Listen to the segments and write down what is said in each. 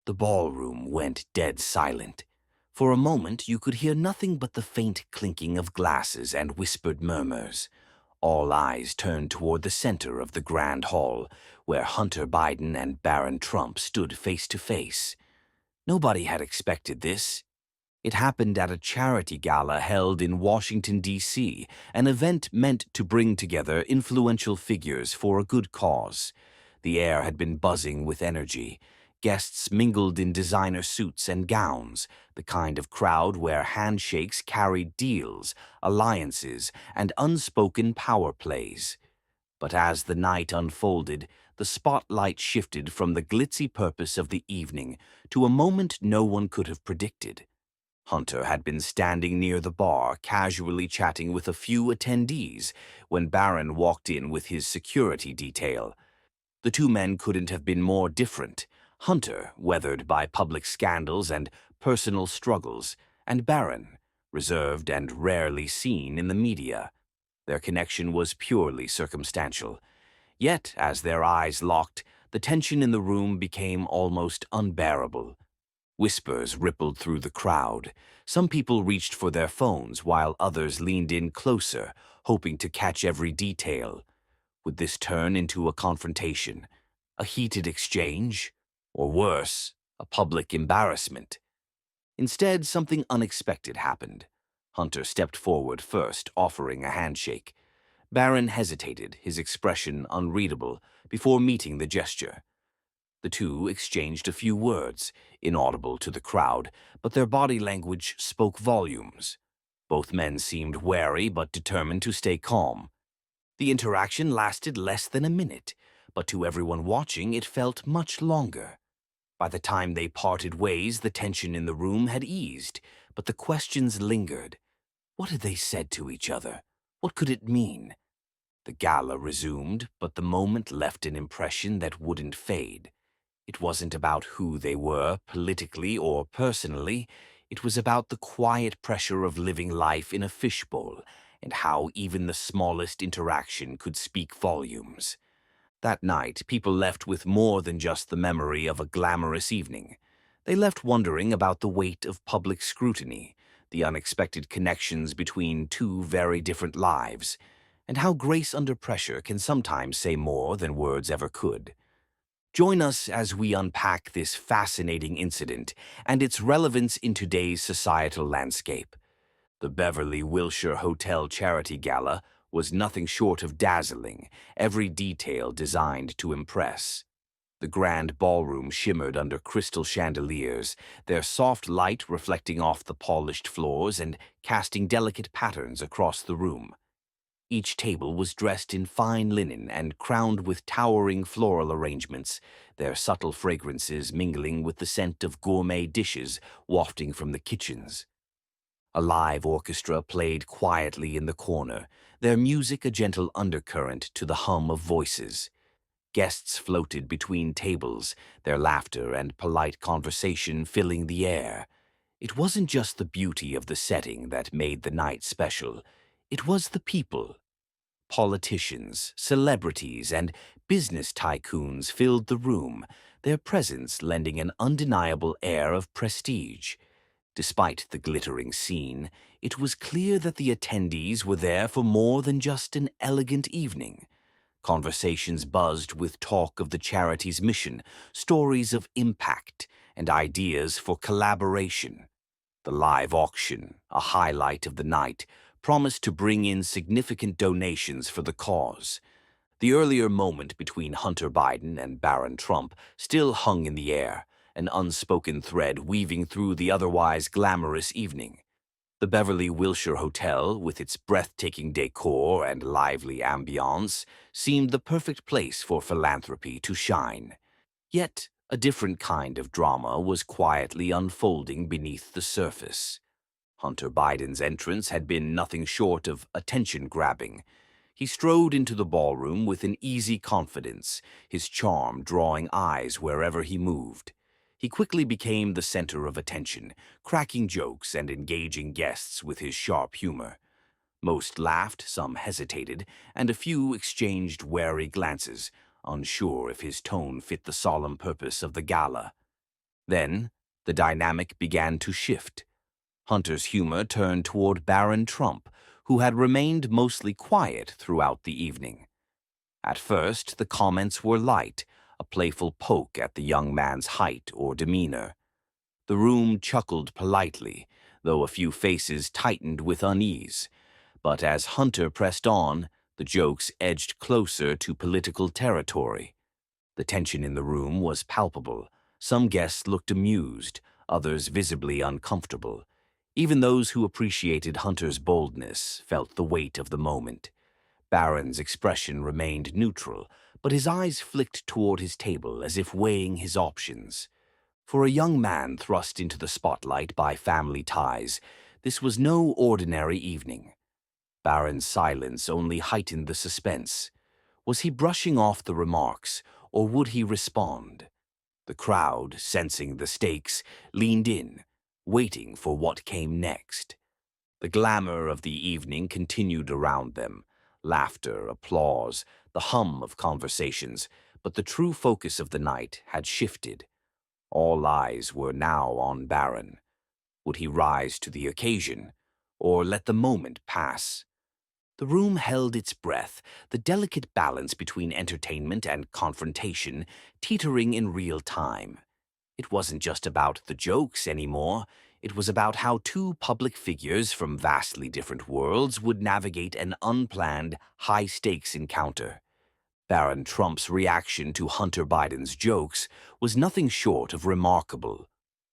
The ballroom went dead silent. For a moment you could hear nothing but the faint clinking of glasses and whispered murmurs. All eyes turned toward the center of the grand hall, where Hunter Biden and Barron Trump stood face to face. Nobody had expected this. It happened at a charity gala held in Washington, D.C., an event meant to bring together influential figures for a good cause. The air had been buzzing with energy. Guests mingled in designer suits and gowns, the kind of crowd where handshakes carried deals, alliances, and unspoken power plays. But as the night unfolded, the spotlight shifted from the glitzy purpose of the evening to a moment no one could have predicted. Hunter had been standing near the bar, casually chatting with a few attendees, when Barron walked in with his security detail. The two men couldn't have been more different. Hunter, weathered by public scandals and personal struggles, and Barron, reserved and rarely seen in the media. Their connection was purely circumstantial. Yet, as their eyes locked, the tension in the room became almost unbearable. Whispers rippled through the crowd. Some people reached for their phones while others leaned in closer, hoping to catch every detail. Would this turn into a confrontation, a heated exchange, or worse, a public embarrassment? Instead, something unexpected happened. Hunter stepped forward first, offering a handshake. Barron hesitated, his expression unreadable, before meeting the gesture. The two exchanged a few words, inaudible to the crowd, but their body language spoke volumes. Both men seemed wary but determined to stay calm. The interaction lasted less than a minute, but to everyone watching it felt much longer. By the time they parted ways, the tension in the room had eased, but the questions lingered. What had they said to each other? What could it mean? The gala resumed, but the moment left an impression that wouldn't fade. It wasn't about who they were, politically or personally. It was about the quiet pressure of living life in a fishbowl, and how even the smallest interaction could speak volumes. That night, people left with more than just the memory of a glamorous evening. They left wondering about the weight of public scrutiny, the unexpected connections between two very different lives, and how grace under pressure can sometimes say more than words ever could. Join us as we unpack this fascinating incident and its relevance in today's societal landscape. The Beverly Wilshire Hotel Charity Gala was nothing short of dazzling, every detail designed to impress. The grand ballroom shimmered under crystal chandeliers, their soft light reflecting off the polished floors and casting delicate patterns across the room. Each table was dressed in fine linen and crowned with towering floral arrangements, their subtle fragrances mingling with the scent of gourmet dishes wafting from the kitchens. A live orchestra played quietly in the corner, their music a gentle undercurrent to the hum of voices. Guests floated between tables, their laughter and polite conversation filling the air. It wasn't just the beauty of the setting that made the night special. It was the people. Politicians, celebrities, and business tycoons filled the room, their presence lending an undeniable air of prestige. Despite the glittering scene, it was clear that the attendees were there for more than just an elegant evening. Conversations buzzed with talk of the charity's mission, stories of impact, and ideas for collaboration. The live auction, a highlight of the night, promised to bring in significant donations for the cause. The earlier moment between Hunter Biden and Barron Trump still hung in the air, an unspoken thread weaving through the otherwise glamorous evening. The Beverly Wilshire Hotel, with its breathtaking decor and lively ambiance, seemed the perfect place for philanthropy to shine. Yet, a different kind of drama was quietly unfolding beneath the surface. Hunter Biden's entrance had been nothing short of attention-grabbing. He strode into the ballroom with an easy confidence, his charm drawing eyes wherever he moved. He quickly became the center of attention, cracking jokes and engaging guests with his sharp humor. Most laughed, some hesitated, and a few exchanged wary glances, unsure if his tone fit the solemn purpose of the gala. Then, the dynamic began to shift. Hunter's humor turned toward Barron Trump, who had remained mostly quiet throughout the evening. At first, the comments were light, a playful poke at the young man's height or demeanor. The room chuckled politely, though a few faces tightened with unease. But as Hunter pressed on, the jokes edged closer to political territory. The tension in the room was palpable. Some guests looked amused, others visibly uncomfortable. Even those who appreciated Hunter's boldness felt the weight of the moment. Barron's expression remained neutral, but his eyes flicked toward his table as if weighing his options. For a young man thrust into the spotlight by family ties, this was no ordinary evening. Barron's silence only heightened the suspense. Was he brushing off the remarks, or would he respond? The crowd, sensing the stakes, leaned in, waiting for what came next. The glamour of the evening continued around them. Laughter, applause, the hum of conversations, but the true focus of the night had shifted. All eyes were now on Barron. Would he rise to the occasion, or let the moment pass? The room held its breath, the delicate balance between entertainment and confrontation teetering in real time. It wasn't just about the jokes anymore. It was about how two public figures from vastly different worlds would navigate an unplanned, high-stakes encounter. Barron Trump's reaction to Hunter Biden's jokes was nothing short of remarkable.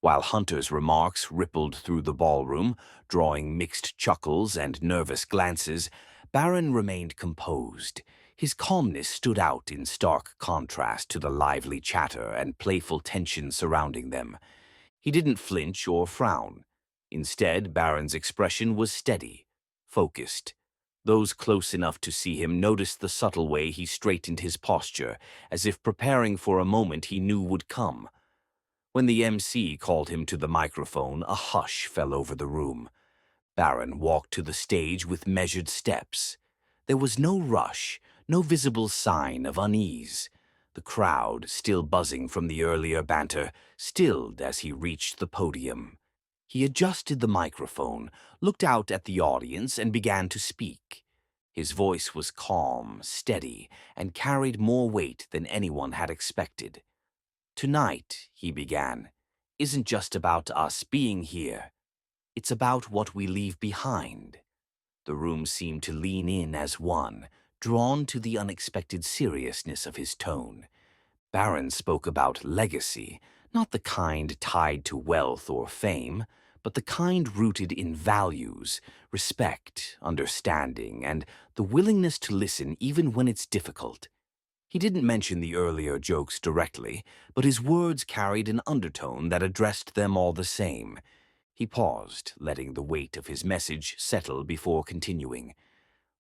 While Hunter's remarks rippled through the ballroom, drawing mixed chuckles and nervous glances, Barron remained composed. His calmness stood out in stark contrast to the lively chatter and playful tension surrounding them. He didn't flinch or frown. Instead, Barron's expression was steady, focused. Those close enough to see him noticed the subtle way he straightened his posture, as if preparing for a moment he knew would come. When the MC called him to the microphone, a hush fell over the room. Barron walked to the stage with measured steps. There was no rush, no visible sign of unease. The crowd, still buzzing from the earlier banter, stilled as he reached the podium. He adjusted the microphone, looked out at the audience, and began to speak. His voice was calm, steady, and carried more weight than anyone had expected. "Tonight," he began, "isn't just about us being here. It's about what we leave behind." The room seemed to lean in as one, drawn to the unexpected seriousness of his tone. Barron spoke about legacy, not the kind tied to wealth or fame, but the kind rooted in values, respect, understanding, and the willingness to listen even when it's difficult. He didn't mention the earlier jokes directly, but his words carried an undertone that addressed them all the same. He paused, letting the weight of his message settle before continuing.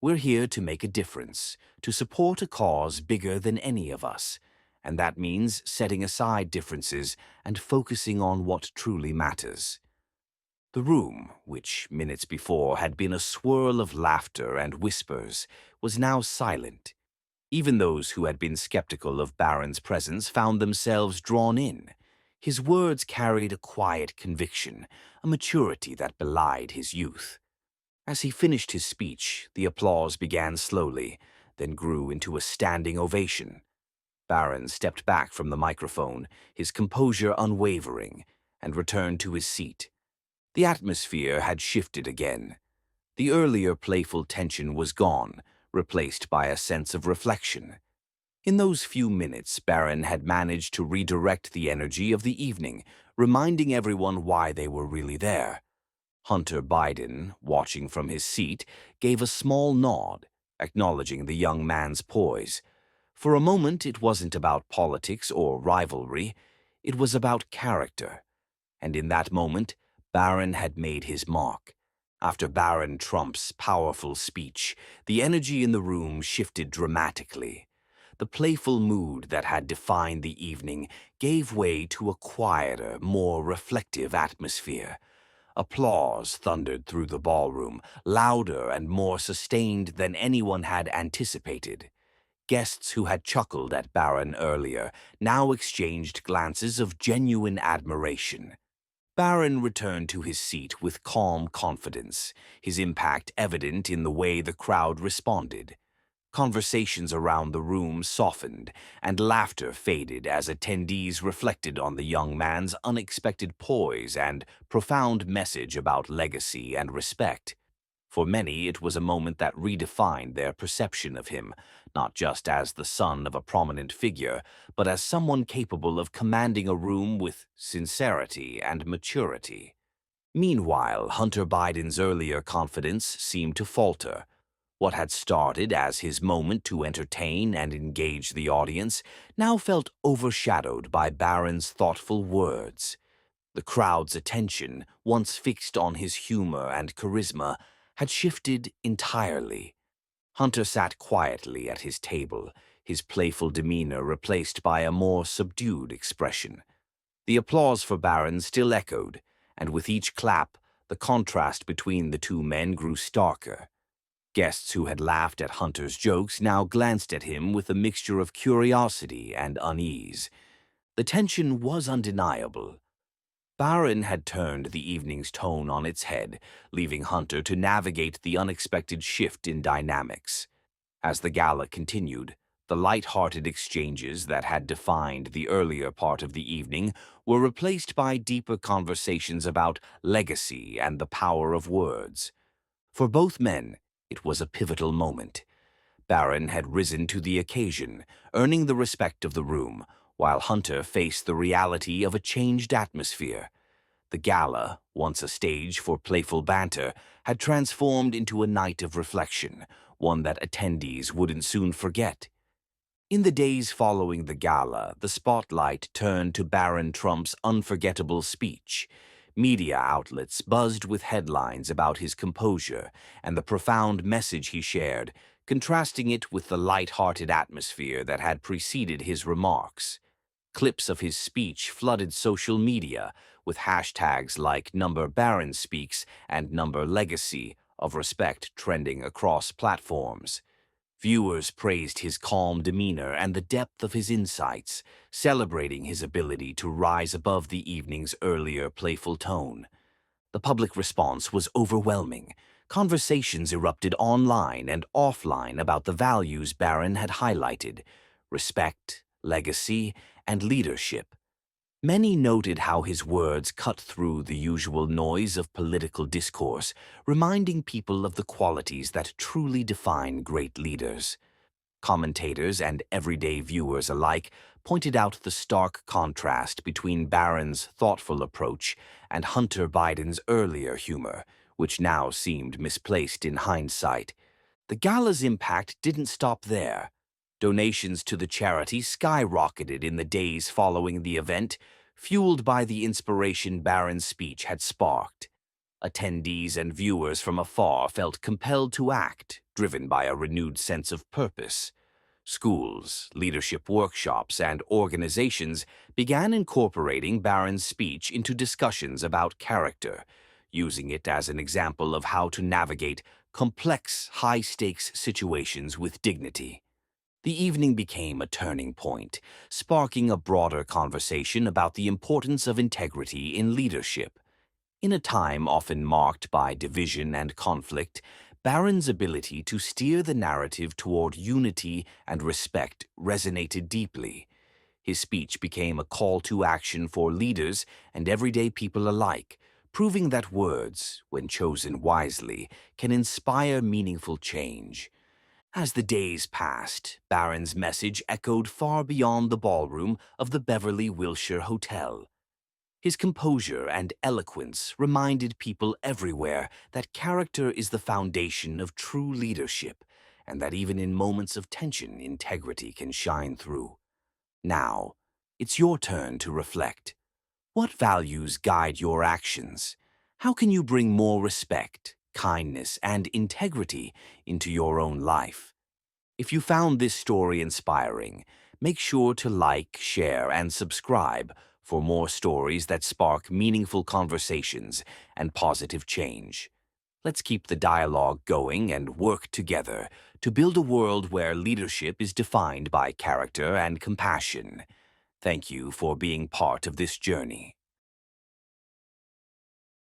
"We're here to make a difference, to support a cause bigger than any of us, and that means setting aside differences and focusing on what truly matters." The room, which minutes before had been a swirl of laughter and whispers, was now silent. Even those who had been skeptical of Barron's presence found themselves drawn in. His words carried a quiet conviction, a maturity that belied his youth. As he finished his speech, the applause began slowly, then grew into a standing ovation. Barron stepped back from the microphone, his composure unwavering, and returned to his seat. The atmosphere had shifted again. The earlier playful tension was gone, replaced by a sense of reflection. In those few minutes, Barron had managed to redirect the energy of the evening, reminding everyone why they were really there. Hunter Biden, watching from his seat, gave a small nod, acknowledging the young man's poise. For a moment, it wasn't about politics or rivalry. It was about character. And in that moment, Barron had made his mark. After Barron Trump's powerful speech, the energy in the room shifted dramatically. The playful mood that had defined the evening gave way to a quieter, more reflective atmosphere. Applause thundered through the ballroom, louder and more sustained than anyone had anticipated. Guests who had chuckled at Barron earlier now exchanged glances of genuine admiration. Barron returned to his seat with calm confidence, his impact evident in the way the crowd responded. Conversations around the room softened, and laughter faded as attendees reflected on the young man's unexpected poise and profound message about legacy and respect. For many, it was a moment that redefined their perception of him, not just as the son of a prominent figure, but as someone capable of commanding a room with sincerity and maturity. Meanwhile, Hunter Biden's earlier confidence seemed to falter. What had started as his moment to entertain and engage the audience now felt overshadowed by Barron's thoughtful words. The crowd's attention, once fixed on his humor and charisma, had shifted entirely. Hunter sat quietly at his table, his playful demeanor replaced by a more subdued expression. The applause for Barron still echoed, and with each clap, the contrast between the two men grew starker. Guests who had laughed at Hunter's jokes now glanced at him with a mixture of curiosity and unease. The tension was undeniable. Barron had turned the evening's tone on its head, leaving Hunter to navigate the unexpected shift in dynamics. As the gala continued, the light-hearted exchanges that had defined the earlier part of the evening were replaced by deeper conversations about legacy and the power of words. For both men, it was a pivotal moment. Barron had risen to the occasion, earning the respect of the room, while Hunter faced the reality of a changed atmosphere. The gala, once a stage for playful banter, had transformed into a night of reflection, one that attendees wouldn't soon forget. In the days following the gala, the spotlight turned to Barron Trump's unforgettable speech. Media outlets buzzed with headlines about his composure and the profound message he shared, contrasting it with the light-hearted atmosphere that had preceded his remarks. Clips of his speech flooded social media, with hashtags like #BarronSpeaks and #Legacy of Respect trending across platforms. Viewers praised his calm demeanor and the depth of his insights, celebrating his ability to rise above the evening's earlier playful tone. The public response was overwhelming. Conversations erupted online and offline about the values Barron had highlighted: respect, legacy, and leadership. Many noted how his words cut through the usual noise of political discourse, reminding people of the qualities that truly define great leaders. Commentators and everyday viewers alike pointed out the stark contrast between Barron's thoughtful approach and Hunter Biden's earlier humor, which now seemed misplaced in hindsight. The gala's impact didn't stop there. Donations to the charity skyrocketed in the days following the event, fueled by the inspiration Barron's speech had sparked. Attendees and viewers from afar felt compelled to act, driven by a renewed sense of purpose. Schools, leadership workshops, and organizations began incorporating Barron's speech into discussions about character, using it as an example of how to navigate complex, high-stakes situations with dignity. The evening became a turning point, sparking a broader conversation about the importance of integrity in leadership. In a time often marked by division and conflict, Barron's ability to steer the narrative toward unity and respect resonated deeply. His speech became a call to action for leaders and everyday people alike, proving that words, when chosen wisely, can inspire meaningful change. As the days passed, Barron's message echoed far beyond the ballroom of the Beverly Wilshire Hotel. His composure and eloquence reminded people everywhere that character is the foundation of true leadership, and that even in moments of tension, integrity can shine through. Now, it's your turn to reflect. What values guide your actions? How can you bring more respect, kindness, and integrity into your own life? If you found this story inspiring, make sure to like, share, and subscribe for more stories that spark meaningful conversations and positive change. Let's keep the dialogue going and work together to build a world where leadership is defined by character and compassion. Thank you for being part of this journey.